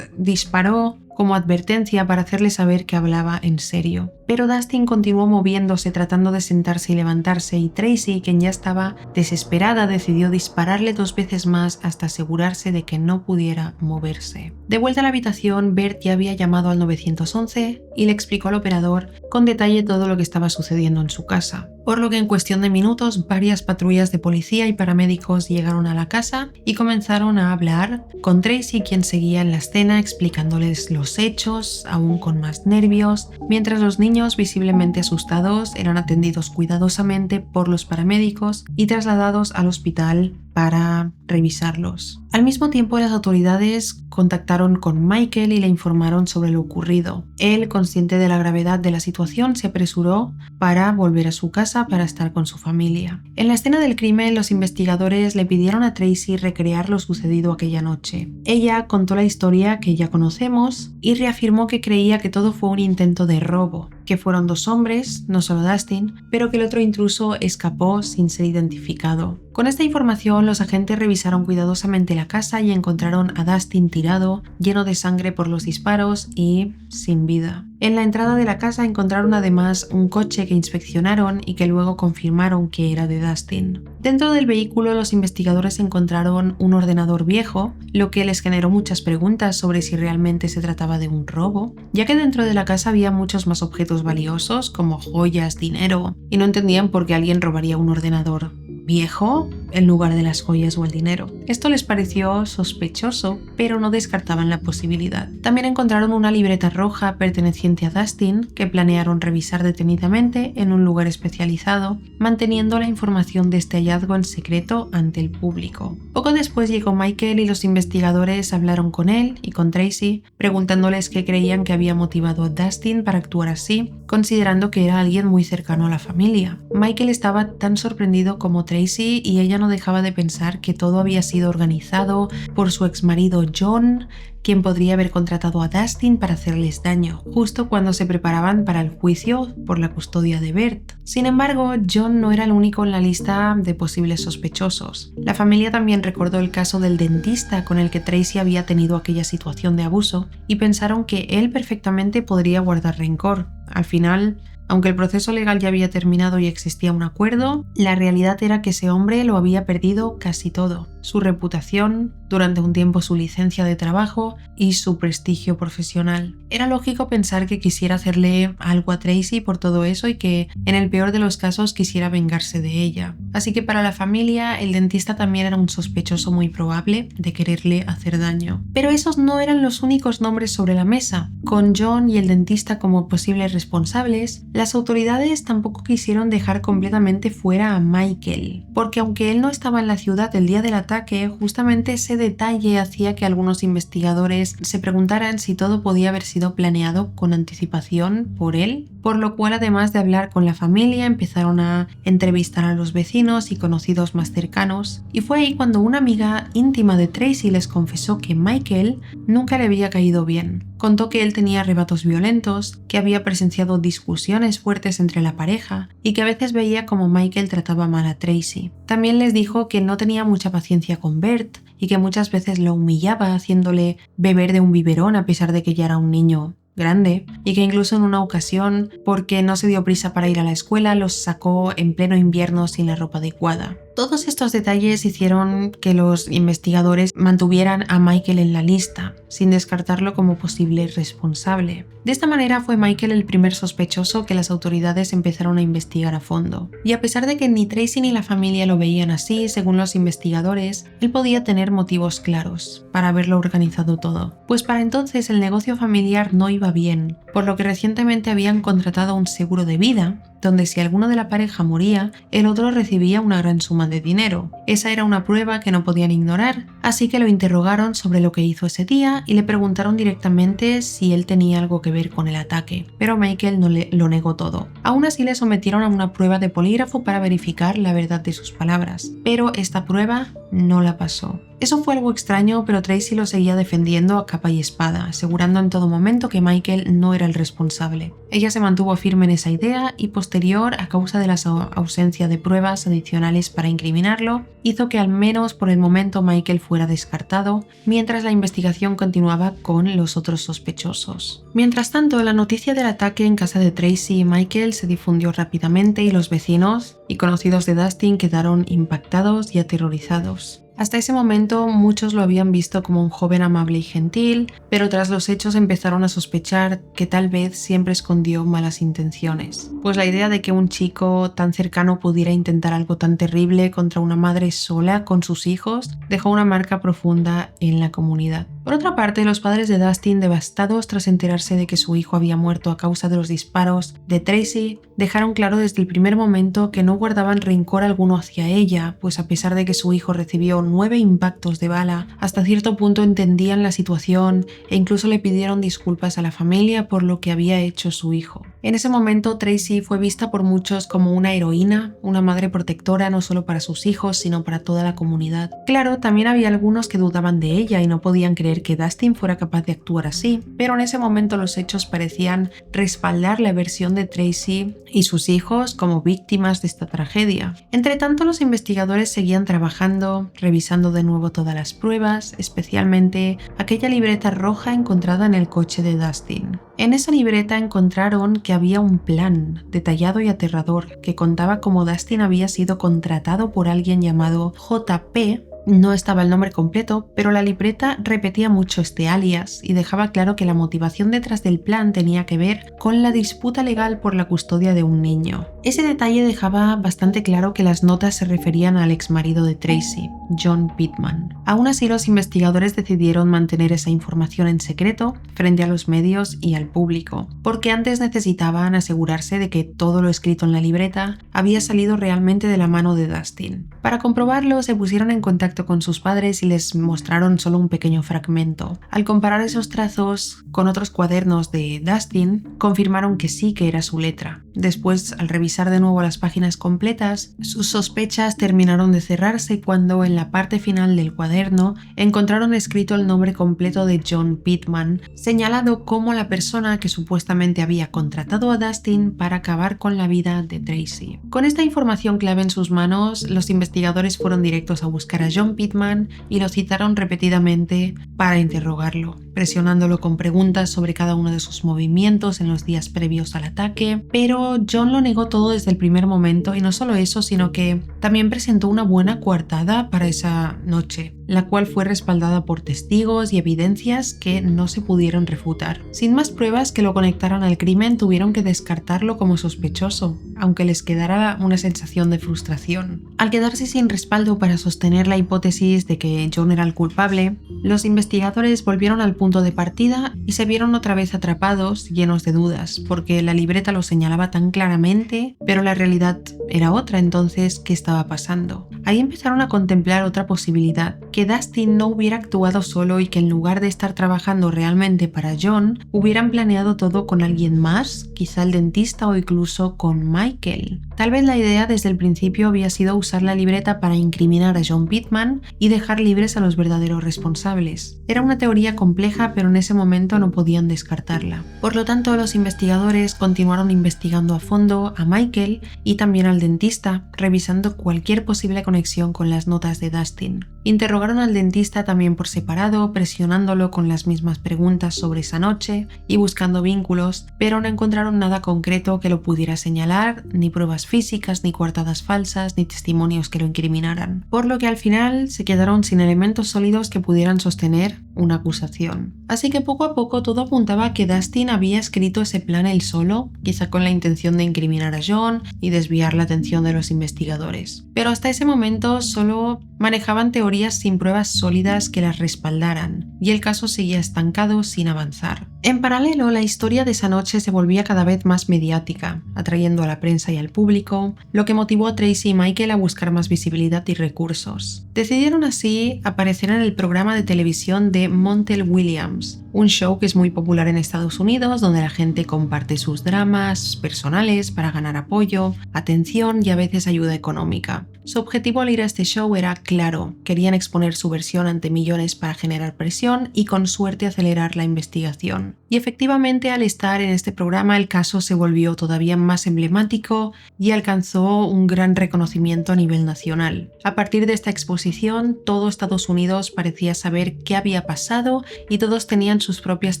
disparó como advertencia para hacerle saber que hablaba en serio. Pero Dustin continuó moviéndose tratando de sentarse y levantarse y Tracy, quien ya estaba desesperada, decidió dispararle 2 veces más hasta asegurarse de que no pudiera moverse. De vuelta a la habitación, Bert ya había llamado al 911 y le explicó al operador con detalle todo lo que estaba sucediendo en su casa. Por lo que en cuestión de minutos varias patrullas de policía y paramédicos llegaron a la casa y comenzaron a hablar con Tracy, quien seguía en la escena explicándoles los hechos, aún con más nervios, mientras los niños, visiblemente asustados, eran atendidos cuidadosamente por los paramédicos y trasladados al hospital para revisarlos. Al mismo tiempo, las autoridades contactaron con Michael y le informaron sobre lo ocurrido. Él, consciente de la gravedad de la situación, se apresuró para volver a su casa para estar con su familia. En la escena del crimen, los investigadores le pidieron a Tracy recrear lo sucedido aquella noche. Ella contó la historia que ya conocemos y reafirmó que creía que todo fue un intento de robo, que fueron 2 hombres, no solo Dustin, pero que el otro intruso escapó sin ser identificado. Con esta información, los agentes revisaron cuidadosamente la casa y encontraron a Dustin tirado, lleno de sangre por los disparos y sin vida. En la entrada de la casa encontraron además un coche que inspeccionaron y que luego confirmaron que era de Dustin. Dentro del vehículo, los investigadores encontraron un ordenador viejo, lo que les generó muchas preguntas sobre si realmente se trataba de un robo, ya que dentro de la casa había muchos más objetos valiosos como joyas, dinero, y no entendían por qué alguien robaría un ordenador viejo en lugar de las joyas o el dinero. Esto les pareció sospechoso, pero no descartaban la posibilidad. También encontraron una libreta roja perteneciente a Dustin que planearon revisar detenidamente en un lugar especializado, manteniendo la información de este hallazgo en secreto ante el público. Poco después llegó Michael y los investigadores hablaron con él y con Tracy, preguntándoles qué creían que había motivado a Dustin para actuar así, considerando que era alguien muy cercano a la familia. Michael estaba tan sorprendido como Tracy y ella no dejaba de pensar que todo había sido organizado por su exmarido John, quien podría haber contratado a Dustin para hacerles daño, justo cuando se preparaban para el juicio por la custodia de Bert. Sin embargo, John no era el único en la lista de posibles sospechosos. La familia también recordó el caso del dentista con el que Tracy había tenido aquella situación de abuso y pensaron que él perfectamente podría guardar rencor. Al final, aunque el proceso legal ya había terminado y existía un acuerdo, la realidad era que ese hombre lo había perdido casi todo: su reputación, durante un tiempo su licencia de trabajo y su prestigio profesional. Era lógico pensar que quisiera hacerle algo a Tracy por todo eso y que, en el peor de los casos, quisiera vengarse de ella. Así que para la familia, el dentista también era un sospechoso muy probable de quererle hacer daño. Pero esos no eran los únicos nombres sobre la mesa. Con John y el dentista como posibles responsables, las autoridades tampoco quisieron dejar completamente fuera a Michael, porque aunque él no estaba en la ciudad el día del ataque, justamente ese detalle hacía que algunos investigadores se preguntaran si todo podía haber sido planeado con anticipación por él, por lo cual, además de hablar con la familia, empezaron a entrevistar a los vecinos y conocidos más cercanos, y fue ahí cuando una amiga íntima de Tracy les confesó que Michael nunca le había caído bien. Contó que él tenía arrebatos violentos, que había presenciado discusiones fuertes entre la pareja y que a veces veía como Michael trataba mal a Tracy. También les dijo que no tenía mucha paciencia con Bert y que muchas veces lo humillaba haciéndole beber de un biberón a pesar de que ya era un niño grande, y que incluso en una ocasión, porque no se dio prisa para ir a la escuela, los sacó en pleno invierno sin la ropa adecuada. Todos estos detalles hicieron que los investigadores mantuvieran a Michael en la lista, sin descartarlo como posible responsable. De esta manera fue Michael el primer sospechoso que las autoridades empezaron a investigar a fondo. Y a pesar de que ni Tracy ni la familia lo veían así, según los investigadores, él podía tener motivos claros para haberlo organizado todo. Pues para entonces el negocio familiar no iba bien, por lo que recientemente habían contratado un seguro de vida, donde si alguno de la pareja moría, el otro recibía una gran suma de dinero. Esa era una prueba que no podían ignorar, así que lo interrogaron sobre lo que hizo ese día y le preguntaron directamente si él tenía algo que ver con el ataque, pero Michael lo negó todo. Aún así le sometieron a una prueba de polígrafo para verificar la verdad de sus palabras, pero esta prueba no la pasó. Eso fue algo extraño, pero Tracy lo seguía defendiendo a capa y espada, asegurando en todo momento que Michael no era el responsable. Ella se mantuvo firme en esa idea y posterior, a causa de la ausencia de pruebas adicionales para incriminarlo, hizo que al menos por el momento Michael fuera descartado, mientras la investigación continuaba con los otros sospechosos. Mientras tanto, la noticia del ataque en casa de Tracy y Michael se difundió rápidamente y los vecinos y conocidos de Dustin quedaron impactados y aterrorizados. Hasta ese momento muchos lo habían visto como un joven amable y gentil, pero tras los hechos empezaron a sospechar que tal vez siempre escondió malas intenciones. Pues la idea de que un chico tan cercano pudiera intentar algo tan terrible contra una madre sola con sus hijos dejó una marca profunda en la comunidad. Por otra parte, los padres de Dustin, devastados tras enterarse de que su hijo había muerto a causa de los disparos de Tracy, dejaron claro desde el primer momento que no guardaban rencor alguno hacia ella, pues a pesar de que su hijo recibió 9 impactos de bala, hasta cierto punto entendían la situación e incluso le pidieron disculpas a la familia por lo que había hecho su hijo. En ese momento, Tracy fue vista por muchos como una heroína, una madre protectora no solo para sus hijos, sino para toda la comunidad. Claro, también había algunos que dudaban de ella y no podían creer que Dustin fuera capaz de actuar así, pero en ese momento los hechos parecían respaldar la versión de Tracy y sus hijos como víctimas de esta tragedia. Entre tanto, los investigadores seguían trabajando, revisando de nuevo todas las pruebas, especialmente aquella libreta roja encontrada en el coche de Dustin. En esa libreta encontraron que había un plan detallado y aterrador que contaba cómo Dustin había sido contratado por alguien llamado JP No estaba el nombre completo, pero la libreta repetía mucho este alias y dejaba claro que la motivación detrás del plan tenía que ver con la disputa legal por la custodia de un niño. Ese detalle dejaba bastante claro que las notas se referían al exmarido de Tracy, John Pittman. Aún así, los investigadores decidieron mantener esa información en secreto frente a los medios y al público, porque antes necesitaban asegurarse de que todo lo escrito en la libreta había salido realmente de la mano de Dustin. Para comprobarlo, se pusieron en contacto con sus padres y les mostraron solo un pequeño fragmento. Al comparar esos trazos con otros cuadernos de Dustin, confirmaron que sí que era su letra. Después, al revisar de nuevo las páginas completas, sus sospechas terminaron de cerrarse cuando en la parte final del cuaderno encontraron escrito el nombre completo de John Pittman, señalado como la persona que supuestamente había contratado a Dustin para acabar con la vida de Tracy. Con esta información clave en sus manos, los investigadores fueron directos a buscar a John Pittman y lo citaron repetidamente para interrogarlo, presionándolo con preguntas sobre cada uno de sus movimientos en los días previos al ataque, pero John lo negó todo desde el primer momento, y no solo eso, sino que también presentó una buena coartada para esa noche, la cual fue respaldada por testigos y evidencias que no se pudieron refutar. Sin más pruebas que lo conectaran al crimen, tuvieron que descartarlo como sospechoso, aunque les quedara una sensación de frustración. Al quedarse sin respaldo para sostener la hipótesis de que John era el culpable, los investigadores volvieron al punto de partida y se vieron otra vez atrapados, llenos de dudas, porque la libreta lo señalaba tan claramente, pero la realidad era otra. Entonces, ¿qué estaba pasando? Ahí empezaron a contemplar otra posibilidad, que Dustin no hubiera actuado solo y que en lugar de estar trabajando realmente para John, hubieran planeado todo con alguien más, quizá el dentista o incluso con Michael. Tal vez la idea desde el principio había sido usar la libreta para incriminar a John Pittman y dejar libres a los verdaderos responsables. Era una teoría compleja, pero en ese momento no podían descartarla. Por lo tanto, los investigadores continuaron investigando a fondo a Michael y también al dentista, revisando cualquier posible conexión con las notas de Dustin. Interrogaron al dentista también por separado, presionándolo con las mismas preguntas sobre esa noche y buscando vínculos, pero no encontraron nada concreto que lo pudiera señalar, ni pruebas físicas, ni coartadas falsas, ni testimonios que lo incriminaran. Por lo que al final se quedaron sin elementos sólidos que pudieran sostener una acusación. Así que poco a poco todo apuntaba a que Dustin había escrito ese plan él solo, quizá con la intención de incriminar a John y desviar la atención de los investigadores. Pero hasta ese momento solo manejaban teorías sin pruebas sólidas que las respaldaran, y el caso seguía estancado sin avanzar. En paralelo, la historia de esa noche se volvía cada vez más mediática, atrayendo a la prensa y al público, lo que motivó a Tracy y Michael a buscar más visibilidad y recursos. Decidieron así aparecer en el programa de televisión de Montel Williams, un show que es muy popular en Estados Unidos, donde la gente comparte sus dramas personales para ganar apoyo, atención y a veces ayuda económica. Su objetivo al ir a este show era claro: querían exponer su versión ante millones para generar presión y con suerte acelerar la investigación. Y efectivamente, al estar en este programa, el caso se volvió todavía más emblemático y alcanzó un gran reconocimiento a nivel nacional. A partir de esta exposición, todo Estados Unidos parecía saber qué había pasado y todos tenían sus propias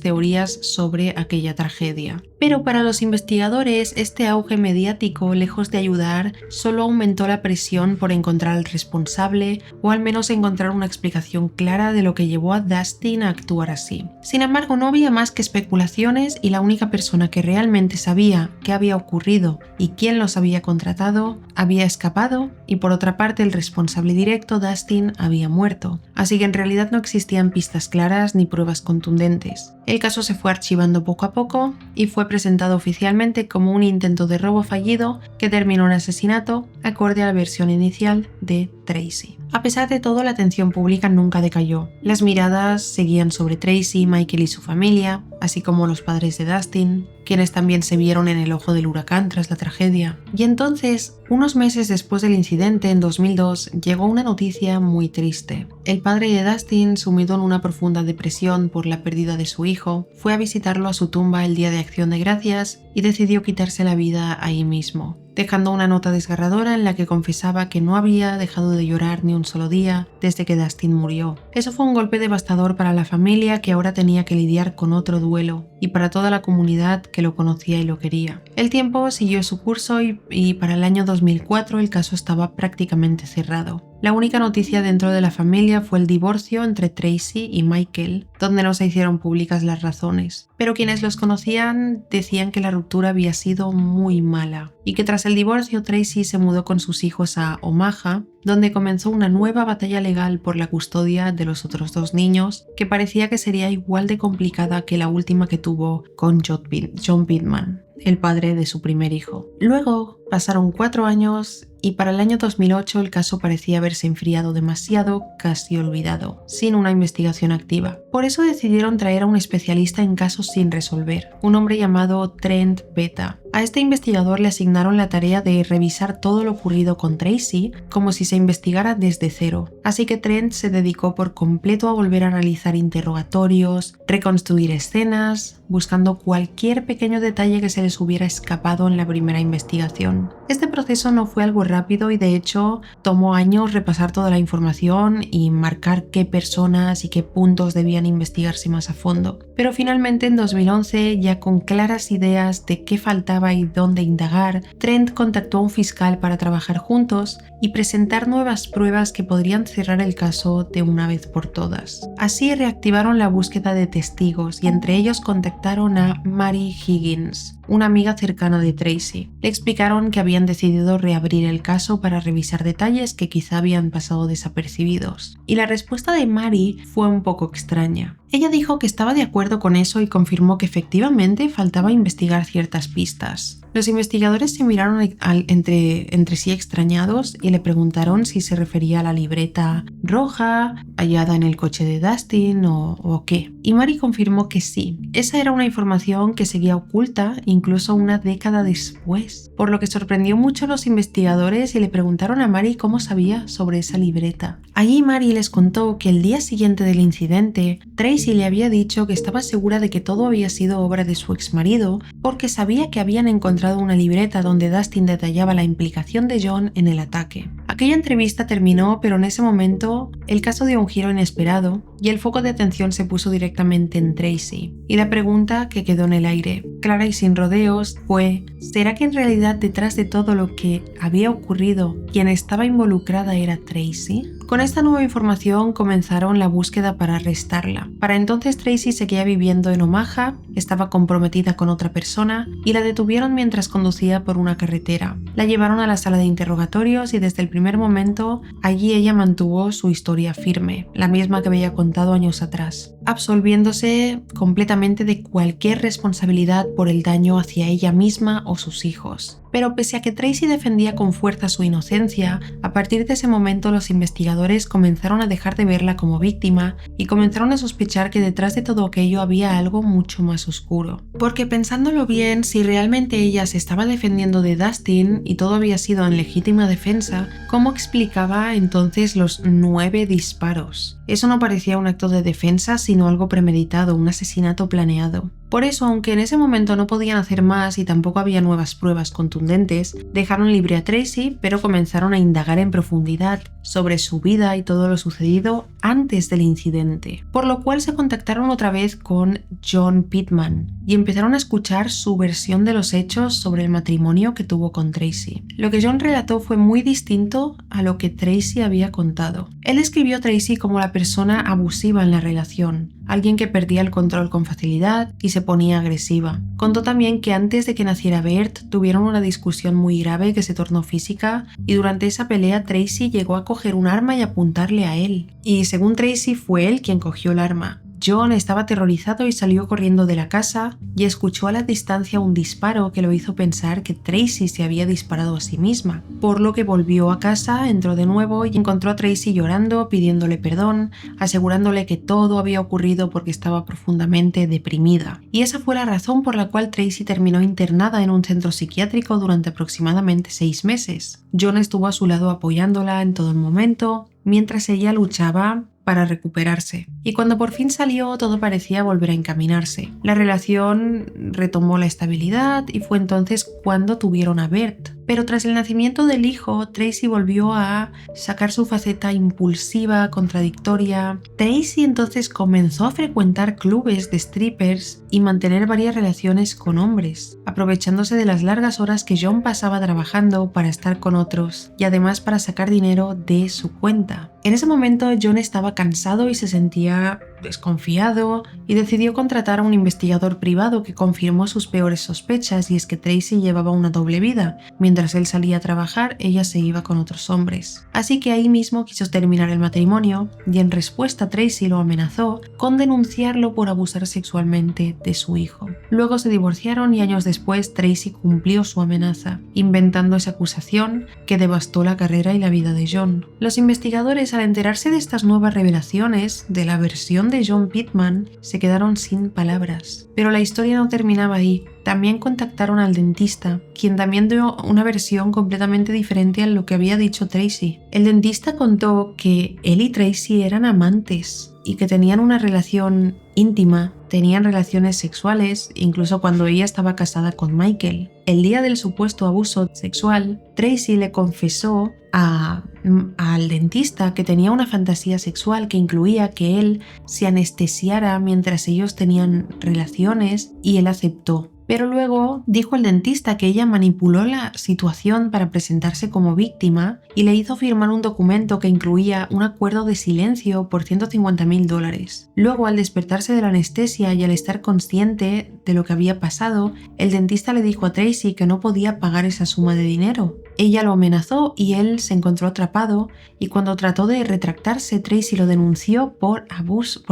teorías sobre aquella tragedia. Pero para los investigadores, este auge mediático, lejos de ayudar, solo aumentó la presión por encontrar al responsable, o al menos encontrar una explicación clara de lo que llevó a Dustin a actuar así. Sin embargo, no había más que especulaciones, y la única persona que realmente sabía qué había ocurrido y quién los había contratado había escapado, y por otra parte el responsable directo, Dustin, había muerto. Así que en realidad no existían pistas claras ni pruebas contundentes. El caso se fue archivando poco a poco y fue presentado oficialmente como un intento de robo fallido que terminó en asesinato, acorde a la versión inicial de Tracy. A pesar de todo, la atención pública nunca decayó. Las miradas seguían sobre Tracy, Michael y su familia, así como los padres de Dustin, quienes también se vieron en el ojo del huracán tras la tragedia. Y entonces, unos meses después del incidente, en 2002, llegó una noticia muy triste. El padre de Dustin, sumido en una profunda depresión por la pérdida de su hijo, fue a visitarlo a su tumba el día de Acción de Gracias y decidió quitarse la vida ahí mismo, dejando una nota desgarradora en la que confesaba que no había dejado de llorar ni un solo día desde que Dustin murió. Eso fue un golpe devastador para la familia, que ahora tenía que lidiar con otro duelo, y para toda la comunidad que lo conocía y lo quería. El tiempo siguió su curso y para el año 2004 el caso estaba prácticamente cerrado. La única noticia dentro de la familia fue el divorcio entre Tracy y Michael, donde no se hicieron públicas las razones. Pero quienes los conocían decían que la ruptura había sido muy mala y que tras el divorcio Tracy se mudó con sus hijos a Omaha, donde comenzó una nueva batalla legal por la custodia de los otros dos niños, que parecía que sería igual de complicada que la última que tuvo con John Pittman, el padre de su primer hijo. Luego pasaron 4 años y para el año 2008 el caso parecía haberse enfriado demasiado, casi olvidado, sin una investigación activa. Por eso decidieron traer a un especialista en casos sin resolver, un hombre llamado Trent Beta. A este investigador le asignaron la tarea de revisar todo lo ocurrido con Tracy como si se investigara desde cero. Así que Trent se dedicó por completo a volver a realizar interrogatorios, reconstruir escenas, buscando cualquier pequeño detalle que se les hubiera escapado en la primera investigación. Este proceso no fue algo rápido y de hecho tomó años repasar toda la información y marcar qué personas y qué puntos debían investigarse más a fondo. Pero finalmente en 2011, ya con claras ideas de qué faltaba y dónde indagar, Trent contactó a un fiscal para trabajar juntos y presentar nuevas pruebas que podrían cerrar el caso de una vez por todas. Así reactivaron la búsqueda de testigos y entre ellos contactaron a Mary Higgins, una amiga cercana de Tracy. Le explicaron que habían decidido reabrir el caso para revisar detalles que quizá habían pasado desapercibidos. Y la respuesta de Mary fue un poco extraña. Ella dijo que estaba de acuerdo con eso y confirmó que efectivamente faltaba investigar ciertas pistas. Los investigadores se miraron entre sí extrañados y le preguntaron si se refería a la libreta roja hallada en el coche de Dustin o qué. Y Mary confirmó que sí. Esa era una información que seguía oculta incluso una década después, por lo que sorprendió mucho a los investigadores y le preguntaron a Mary cómo sabía sobre esa libreta. Allí Mary les contó que el día siguiente del incidente, Tracy le había dicho que estaba segura de que todo había sido obra de su exmarido porque sabía que habían encontrado una libreta donde Dustin detallaba la implicación de John en el ataque. Aquella entrevista terminó, pero en ese momento el caso dio un giro inesperado y el foco de atención se puso directamente en Tracy. Y la pregunta que quedó en el aire, clara y sin rodeos, fue: ¿será que en realidad detrás de todo lo que había ocurrido, quien estaba involucrada era Tracy? Con esta nueva información comenzaron la búsqueda para arrestarla. Para entonces Tracy seguía viviendo en Omaha, estaba comprometida con otra persona y la detuvieron mientras conducía por una carretera. La llevaron a la sala de interrogatorios y desde el primer momento allí ella mantuvo su historia firme, la misma que había contado años atrás, absolviéndose completamente de cualquier responsabilidad por el daño hacia ella misma o sus hijos. Pero pese a que Tracy defendía con fuerza su inocencia, a partir de ese momento los investigadores comenzaron a dejar de verla como víctima y comenzaron a sospechar que detrás de todo aquello había algo mucho más oscuro. Porque pensándolo bien, si realmente ella se estaba defendiendo de Dustin y todo había sido en legítima defensa, ¿cómo explicaba entonces los 9 disparos? Eso no parecía un acto de defensa, sino algo premeditado, un asesinato planeado. Por eso, aunque en ese momento no podían hacer más y tampoco había nuevas pruebas contundentes, dejaron libre a Tracy, pero comenzaron a indagar en profundidad sobre su vida y todo lo sucedido antes del incidente, por lo cual se contactaron otra vez con John Pittman y empezaron a escuchar su versión de los hechos sobre el matrimonio que tuvo con Tracy. Lo que John relató fue muy distinto a lo que Tracy había contado. Él describió a Tracy como la persona abusiva en la relación, alguien que perdía el control con facilidad y se ponía agresiva. Contó también que antes de que naciera Bert tuvieron una discusión muy grave que se tornó física y durante esa pelea Tracy llegó a coger un arma y apuntarle a él. Y según Tracy fue él quien cogió el arma. John estaba aterrorizado y salió corriendo de la casa y escuchó a la distancia un disparo que lo hizo pensar que Tracy se había disparado a sí misma, por lo que volvió a casa, entró de nuevo y encontró a Tracy llorando, pidiéndole perdón, asegurándole que todo había ocurrido porque estaba profundamente deprimida. Y esa fue la razón por la cual Tracy terminó internada en un centro psiquiátrico durante aproximadamente 6 meses. John estuvo a su lado apoyándola en todo el momento, mientras ella luchaba para recuperarse. Y cuando por fin salió, todo parecía volver a encaminarse. La relación retomó la estabilidad y fue entonces cuando tuvieron a Bert. Pero tras el nacimiento del hijo, Tracy volvió a sacar su faceta impulsiva, contradictoria. Tracy entonces comenzó a frecuentar clubes de strippers y mantener varias relaciones con hombres, aprovechándose de las largas horas que John pasaba trabajando para estar con otros y además para sacar dinero de su cuenta. En ese momento John estaba cansado y se sentía desconfiado y decidió contratar a un investigador privado que confirmó sus peores sospechas, y es que Tracy llevaba una doble vida. Mientras él salía a trabajar, ella se iba con otros hombres. Así que ahí mismo quiso terminar el matrimonio y en respuesta Tracy lo amenazó con denunciarlo por abusar sexualmente de su hijo. Luego se divorciaron y años después Tracy cumplió su amenaza, inventando esa acusación que devastó la carrera y la vida de John. Los investigadores, al enterarse de estas nuevas revelaciones de la versión de John Pittman, se quedaron sin palabras. Pero la historia no terminaba ahí. También contactaron al dentista, quien también dio una versión completamente diferente a lo que había dicho Tracy. El dentista contó que él y Tracy eran amantes y que tenían una relación íntima, tenían relaciones sexuales, incluso cuando ella estaba casada con Michael. El día del supuesto abuso sexual, Tracy le confesó al dentista que tenía una fantasía sexual que incluía que él se anestesiara mientras ellos tenían relaciones, y él aceptó. Pero luego dijo el dentista que ella manipuló la situación para presentarse como víctima y le hizo firmar un documento que incluía un acuerdo de silencio por $150,000. Luego, al despertarse de la anestesia y al estar consciente de lo que había pasado, el dentista le dijo a Tracy que no podía pagar esa suma de dinero. Ella lo amenazó y él se encontró atrapado, y cuando trató de retractarse, Tracy lo denunció por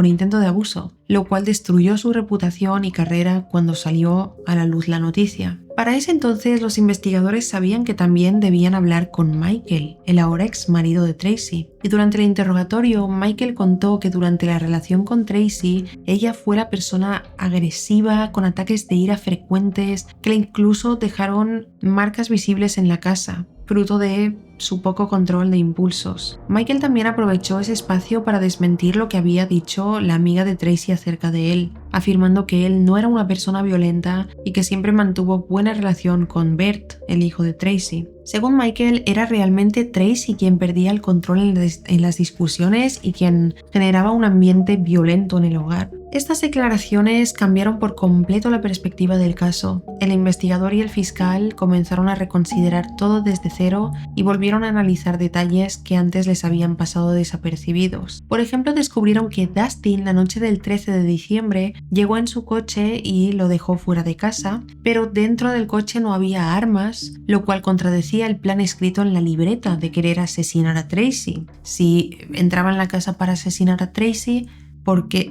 intento de abuso, lo cual destruyó su reputación y carrera cuando salió a la luz la noticia. Para ese entonces los investigadores sabían que también debían hablar con Michael, el ahora ex marido de Tracy. Y durante el interrogatorio, Michael contó que durante la relación con Tracy, ella fue la persona agresiva, con ataques de ira frecuentes, que le incluso dejaron marcas visibles en la casa, fruto de su poco control de impulsos. Michael también aprovechó ese espacio para desmentir lo que había dicho la amiga de Tracy acerca de él, afirmando que él no era una persona violenta y que siempre mantuvo buena relación con Bert, el hijo de Tracy. Según Michael, era realmente Tracy quien perdía el control en las discusiones y quien generaba un ambiente violento en el hogar. Estas declaraciones cambiaron por completo la perspectiva del caso. El investigador y el fiscal comenzaron a reconsiderar todo desde cero y volvieron a analizar detalles que antes les habían pasado desapercibidos. Por ejemplo, descubrieron que Dustin, la noche del 13 de diciembre, llegó en su coche y lo dejó fuera de casa, pero dentro del coche no había armas, lo cual contradecía el plan escrito en la libreta de querer asesinar a Tracy. Si entraba en la casa para asesinar a Tracy,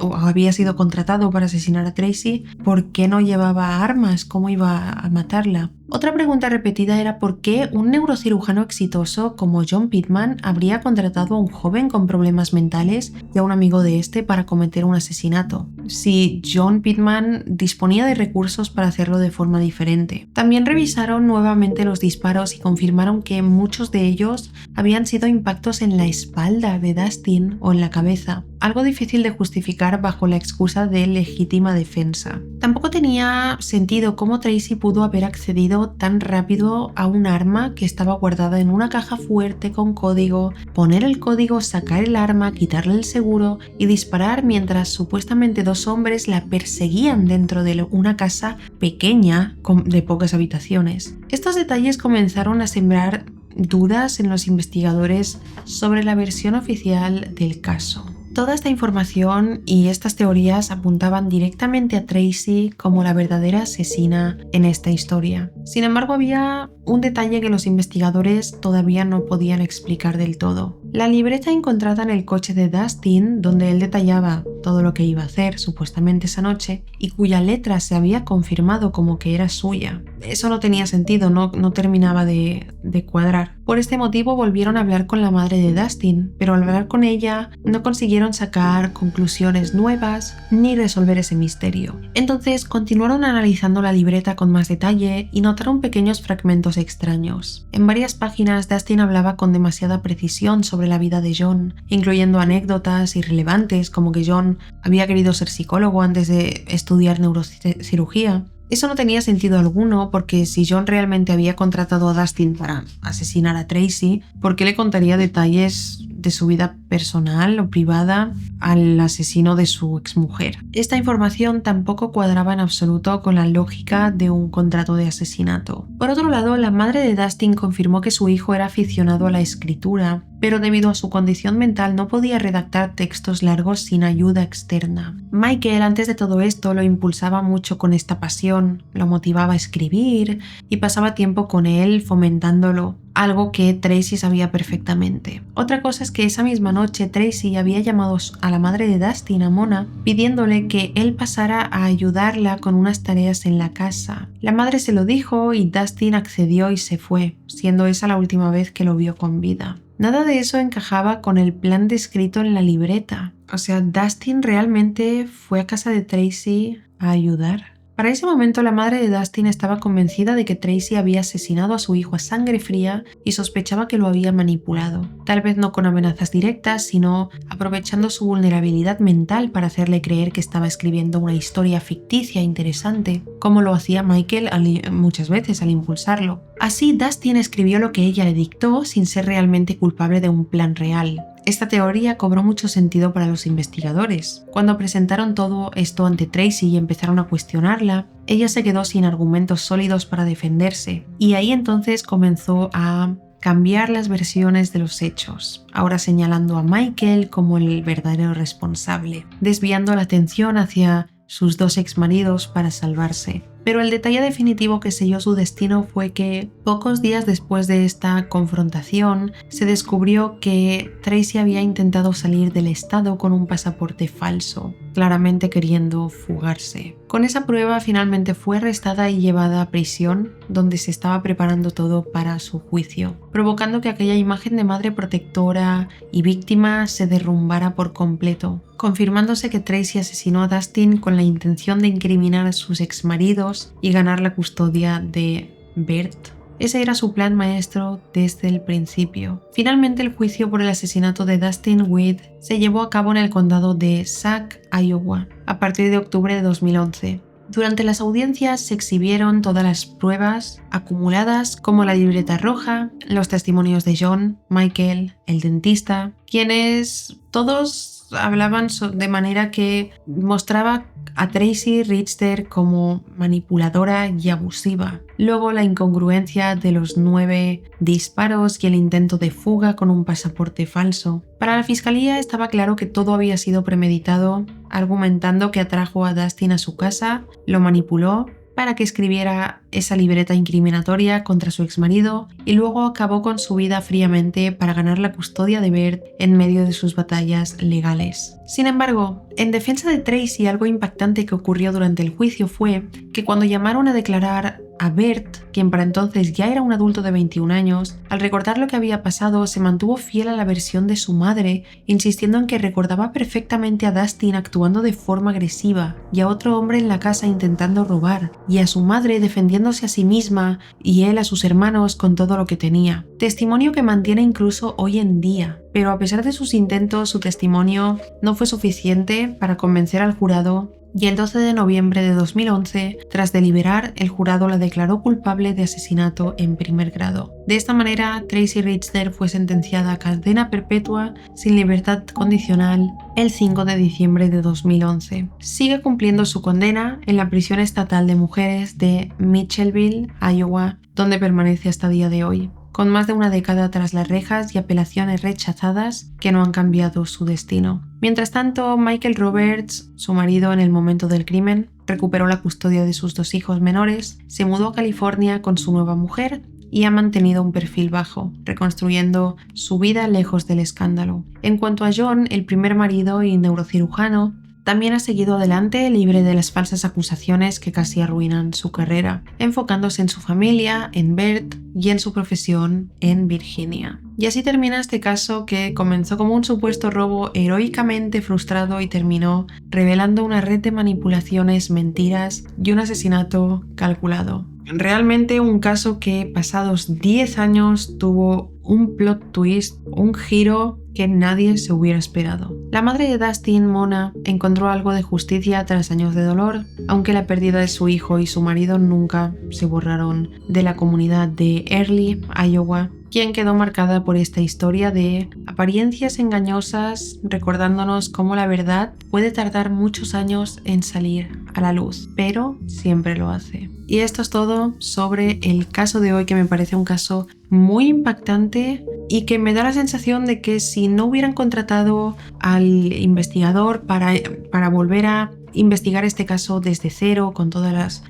o había sido contratado para asesinar a Tracy, ¿por qué no llevaba armas? ¿Cómo iba a matarla? Otra pregunta repetida era por qué un neurocirujano exitoso como John Pittman habría contratado a un joven con problemas mentales y a un amigo de este para cometer un asesinato, si John Pittman disponía de recursos para hacerlo de forma diferente. También revisaron nuevamente los disparos y confirmaron que muchos de ellos habían sido impactos en la espalda de Dustin o en la cabeza, algo difícil de justificar bajo la excusa de legítima defensa. Tampoco tenía sentido cómo Tracy pudo haber accedido tan rápido a un arma que estaba guardada en una caja fuerte con código, poner el código, sacar el arma, quitarle el seguro y disparar mientras supuestamente dos hombres la perseguían dentro de una casa pequeña de pocas habitaciones. Estos detalles comenzaron a sembrar dudas en los investigadores sobre la versión oficial del caso. Toda esta información y estas teorías apuntaban directamente a Tracy como la verdadera asesina en esta historia. Sin embargo, había un detalle que los investigadores todavía no podían explicar del todo. La libreta encontrada en el coche de Dustin, donde él detallaba todo lo que iba a hacer supuestamente esa noche y cuya letra se había confirmado como que era suya. Eso no tenía sentido, no terminaba de cuadrar. Por este motivo volvieron a hablar con la madre de Dustin, pero al hablar con ella no consiguieron sacar conclusiones nuevas ni resolver ese misterio. Entonces continuaron analizando la libreta con más detalle y notaron pequeños fragmentos extraños. En varias páginas Dustin hablaba con demasiada precisión sobre la vida de John, incluyendo anécdotas irrelevantes como que John había querido ser psicólogo antes de estudiar neurocirugía. Eso no tenía sentido alguno porque si John realmente había contratado a Dustin para asesinar a Tracy, ¿por qué le contaría detalles de su vida personal o privada al asesino de su exmujer? Esta información tampoco cuadraba en absoluto con la lógica de un contrato de asesinato. Por otro lado, la madre de Dustin confirmó que su hijo era aficionado a la escritura, pero debido a su condición mental no podía redactar textos largos sin ayuda externa. Michael, antes de todo esto, lo impulsaba mucho con esta pasión, lo motivaba a escribir y pasaba tiempo con él fomentándolo, algo que Tracy sabía perfectamente. Otra cosa es que esa misma noche Tracy había llamado a la madre de Dustin, a Mona, pidiéndole que él pasara a ayudarla con unas tareas en la casa. La madre se lo dijo y Dustin accedió y se fue, siendo esa la última vez que lo vio con vida. Nada de eso encajaba con el plan descrito en la libreta. O sea, Dustin realmente fue a casa de Tracy a ayudar. Para ese momento la madre de Dustin estaba convencida de que Tracy había asesinado a su hijo a sangre fría y sospechaba que lo había manipulado. Tal vez no con amenazas directas, sino aprovechando su vulnerabilidad mental para hacerle creer que estaba escribiendo una historia ficticia interesante, como lo hacía Michael muchas veces al impulsarlo. Así, Dustin escribió lo que ella le dictó sin ser realmente culpable de un plan real. Esta teoría cobró mucho sentido para los investigadores. Cuando presentaron todo esto ante Tracy y empezaron a cuestionarla, ella se quedó sin argumentos sólidos para defenderse, y ahí entonces comenzó a cambiar las versiones de los hechos, ahora señalando a Michael como el verdadero responsable, desviando la atención hacia sus dos exmaridos para salvarse. Pero el detalle definitivo que selló su destino fue que pocos días después de esta confrontación se descubrió que Tracy había intentado salir del estado con un pasaporte falso, claramente queriendo fugarse. Con esa prueba finalmente fue arrestada y llevada a prisión, donde se estaba preparando todo para su juicio, provocando que aquella imagen de madre protectora y víctima se derrumbara por completo, confirmándose que Tracy asesinó a Dustin con la intención de incriminar a sus exmaridos y ganar la custodia de Bert. Ese era su plan maestro desde el principio. Finalmente, el juicio por el asesinato de Dustin Weed se llevó a cabo en el condado de Sac, Iowa, a partir de octubre de 2011. Durante las audiencias se exhibieron todas las pruebas acumuladas, como la libreta roja, los testimonios de John, Michael, el dentista, quienes todos hablaban de manera que mostraba a Tracy Richter como manipuladora y abusiva. Luego la incongruencia de los 9 disparos y el intento de fuga con un pasaporte falso. Para la fiscalía estaba claro que todo había sido premeditado, argumentando que atrajo a Dustin a su casa, lo manipuló para que escribiera esa libreta incriminatoria contra su exmarido y luego acabó con su vida fríamente para ganar la custodia de Bert en medio de sus batallas legales. Sin embargo, en defensa de Tracy, algo impactante que ocurrió durante el juicio fue que cuando llamaron a declarar a Bert, quien para entonces ya era un adulto de 21 años, al recordar lo que había pasado se mantuvo fiel a la versión de su madre, insistiendo en que recordaba perfectamente a Dustin actuando de forma agresiva y a otro hombre en la casa intentando robar, y a su madre defendiéndose a sí misma y él a sus hermanos con todo lo que tenía. Testimonio que mantiene incluso hoy en día. Pero a pesar de sus intentos, su testimonio no fue suficiente para convencer al jurado y el 12 de noviembre de 2011, tras deliberar, el jurado la declaró culpable de asesinato en primer grado. De esta manera, Tracy Richter fue sentenciada a cadena perpetua sin libertad condicional el 5 de diciembre de 2011. Sigue cumpliendo su condena en la prisión estatal de mujeres de Mitchellville, Iowa, donde permanece hasta día de hoy, con más de una década tras las rejas y apelaciones rechazadas que no han cambiado su destino. Mientras tanto, Michael Roberts, su marido en el momento del crimen, recuperó la custodia de sus 2 hijos menores, se mudó a California con su nueva mujer y ha mantenido un perfil bajo, reconstruyendo su vida lejos del escándalo. En cuanto a John, el primer marido y neurocirujano, también ha seguido adelante libre de las falsas acusaciones que casi arruinan su carrera, enfocándose en su familia, en Bert y en su profesión en Virginia. Y así termina este caso que comenzó como un supuesto robo heroicamente frustrado y terminó revelando una red de manipulaciones, mentiras y un asesinato calculado. Realmente un caso que pasados 10 años tuvo un plot twist, un giro que nadie se hubiera esperado. La madre de Dustin, Mona, encontró algo de justicia tras años de dolor, aunque la pérdida de su hijo y su marido nunca se borraron de la comunidad de Early, Iowa, quien quedó marcada por esta historia de apariencias engañosas, recordándonos cómo la verdad puede tardar muchos años en salir a la luz, pero siempre lo hace. Y esto es todo sobre el caso de hoy, que me parece un caso muy impactante y que me da la sensación de que si no hubieran contratado al investigador para volver a investigar este caso desde cero,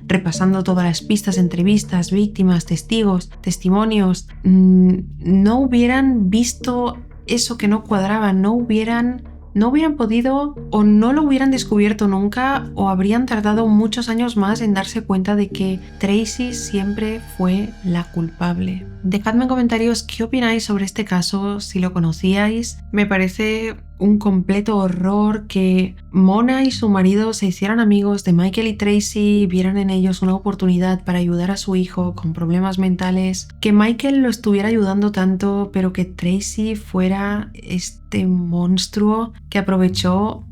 repasando todas las pistas, entrevistas, víctimas, testigos, testimonios, no hubieran visto eso que no cuadraba, no hubieran podido, o no lo hubieran descubierto nunca, o habrían tardado muchos años más en darse cuenta de que Tracy siempre fue la culpable. Dejadme en comentarios qué opináis sobre este caso, si lo conocíais. Me parece un completo horror que Mona y su marido se hicieran amigos de Michael y Tracy y vieran en ellos una oportunidad para ayudar a su hijo con problemas mentales, que Michael lo estuviera ayudando tanto, pero que Tracy fuera este monstruo que aprovechó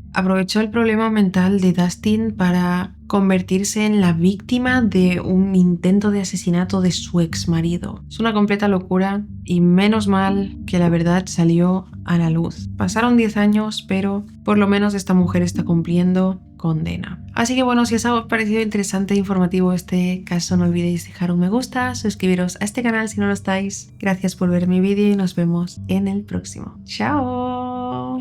el problema mental de Dustin para convertirse en la víctima de un intento de asesinato de su ex marido. Es una completa locura y menos mal que la verdad salió a la luz. Pasaron 10 años, pero por lo menos esta mujer está cumpliendo condena. Así que bueno, si os ha parecido interesante e informativo este caso, no olvidéis dejar un me gusta, suscribiros a este canal si no lo estáis. Gracias por ver mi vídeo y nos vemos en el próximo. ¡Chao!